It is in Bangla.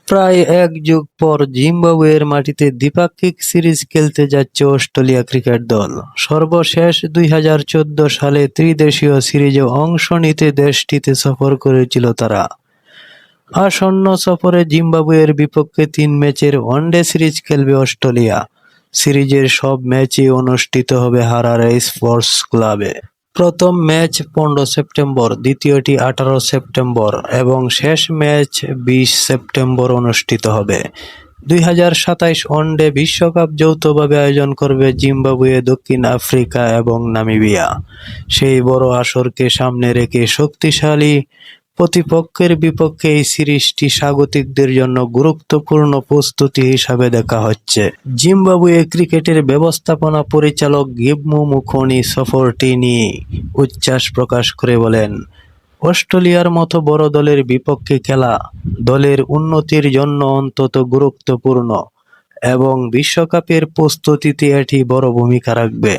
প্রায় এক যুগ পর জিম্বাবুয়ের মাটিতে দ্বিপাক্ষিক সিরিজ খেলতে যাচ্ছে অস্ট্রেলিয়া ক্রিকেট দল। সর্বশেষ 2014 সালে ত্রিদেশীয় সিরিজে অংশ নিতে দেশটিতে সফর করেছিল তারা। আসন্ন সফরে জিম্বাবুয়ের বিপক্ষে 3 ম্যাচের ওয়ানডে সিরিজ খেলবে অস্ট্রেলিয়া। সিরিজের সব ম্যাচই অনুষ্ঠিত হবে হারারে স্পোর্টস ক্লাবে। প্রথম ম্যাচ 15 সেপ্টেম্বর, দ্বিতীয়টি 18 সেপ্টেম্বর এবং শেষ ম্যাচ 20 সেপ্টেম্বর অনুষ্ঠিত হবে। 2027 ওয়ানডে বিশ্বকাপ যৌথভাবে আয়োজন করবে জিম্বাবুয়ে, দক্ষিণ আফ্রিকা এবং নামিবিয়া। সেই বড় আসরকে সামনে রেখে শক্তিশালী প্রতিপক্ষের বিপক্ষে এই সিরিজটি স্বাগতিকদের জন্য গুরুত্বপূর্ণ প্রস্তুতি হিসাবে দেখা হচ্ছে। জিম্বাবুয়ে ক্রিকেটের ব্যবস্থাপনা পরিচালক গিবমু মুখোনি সফরটি নিয়ে উচ্ছ্বাস প্রকাশ করে বলেন, অস্ট্রেলিয়ার মতো বড় দলের বিপক্ষে খেলা দলের উন্নতির জন্য অত্যন্ত গুরুত্বপূর্ণ এবং বিশ্বকাপের প্রস্তুতিতে এটি বড় ভূমিকা রাখবে।